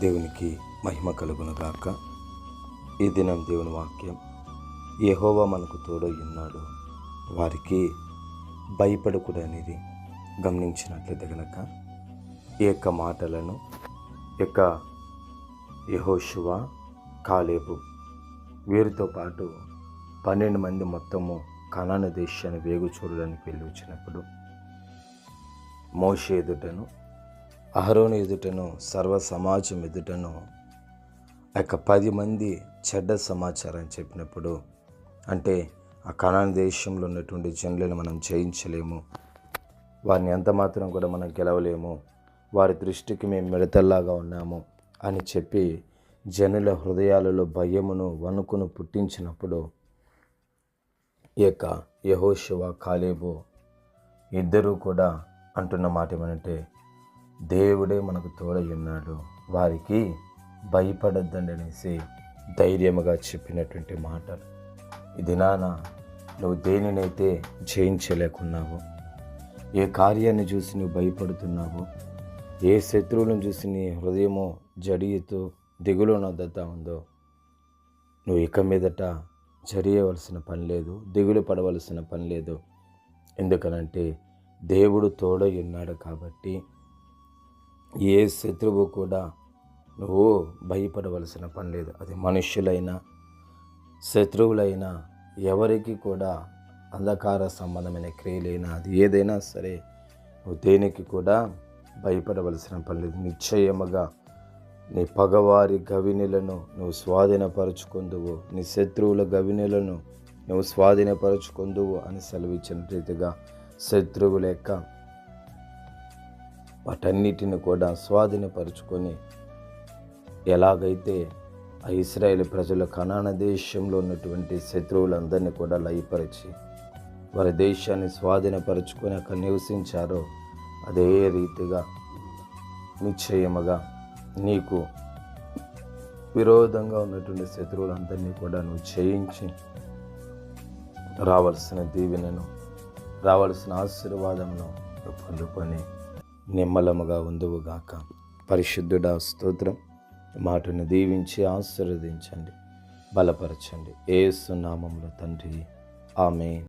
దేవునికి మహిమ కలుగునుగాక. ఈ దినం దేవుని వాక్యం, యెహోవా మనకు తోడై ఉన్నాడు, వారికి భయపడకూడనిది. గమనించినట్లయితే గనక ఈ యొక్క మాటలను యెహోషువ, కాలేబు వీరితో పాటు 12 మంది మొత్తము కనాను దేశాన్ని వేగు చూడడానికి వెళ్ళి వచ్చినప్పుడు మోషే ఎదుటను, అహరోను ఎదుటను, సర్వ సమాజం ఎదుటను 10 మంది చెడ్డ సమాచారం చెప్పినప్పుడు, అంటే ఆ కనాను దేశంలో ఉన్నటువంటి జనులను మనం జయించలేము, వారిని ఎంత మాత్రం కూడా మనం గెలవలేము, వారి దృష్టికి మేము మిడతల్లాగా ఉన్నాము అని చెప్పి జనుల హృదయాలలో భయమును వణుకును పుట్టించినప్పుడు, ఈ యొక్క యెహోషువ, కాలేబు ఇద్దరూ కూడా అంటున్న మాట ఏమంటే, దేవుడే మనకు తోడై ఉన్నాడు, వారికి భయపడద్దండి అనేసి ధైర్యముగా చెప్పినటువంటి మాటలు. ఈ దినాన నువ్వు దేనినైతే జయించలేకున్నావో, ఏ కార్యాన్ని చూసి నువ్వు భయపడుతున్నావో, ఏ శత్రువులను చూసి నీ హృదయమో జడియుతూ దిగులు నొద్దతా ఉందో, నువ్వు ఇక మీదట జరియవలసిన పని లేదు, దిగులు పడవలసిన పని లేదు. ఎందుకనంటే దేవుడు తోడై ఉన్నాడు కాబట్టి ఏ శత్రువు కూడా నువ్వు భయపడవలసిన పని లేదు. అది మనుష్యులైనా శత్రువులైనా ఎవరికి కూడా అంధకార సంబంధమైన క్రియలైనా అది ఏదైనా సరే నువ్వు దేనికి కూడా భయపడవలసిన పని లేదు. నిశ్చయముగా నీ పగవారి గవినెలను నువ్వు స్వాధీనపరుచుకుందువు, నీ శత్రువుల గవినెలను నువ్వు స్వాధీనపరుచుకుందువు అని సెలవిచ్చిన రీతిగా శత్రువుల యొక్క వాటన్నిటిని కూడా స్వాధీనపరుచుకొని, ఎలాగైతే ఆ ఇశ్రాయేల్ ప్రజలు కనాను దేశంలో ఉన్నటువంటి శత్రువులందరినీ కూడా లయపరిచి వారి దేశాన్ని స్వాధీనపరుచుకొని అక్కడ నివసించారో, అదే రీతిగా నిశ్చయముగా నీకు విరోధంగా ఉన్నటువంటి శత్రువులందరినీ కూడా నువ్వు జయించి రావాల్సిన దీవెనను, రావాల్సిన ఆశీర్వాదమును పొందుకొని నిమ్మలముగా ఉందువుగాక. పరిశుద్ధుడా స్తోత్రం. మాటను దీవించి ఆశీర్వదించండి, బలపరచండి. యేసు నామములో తండ్రి, ఆమేన్.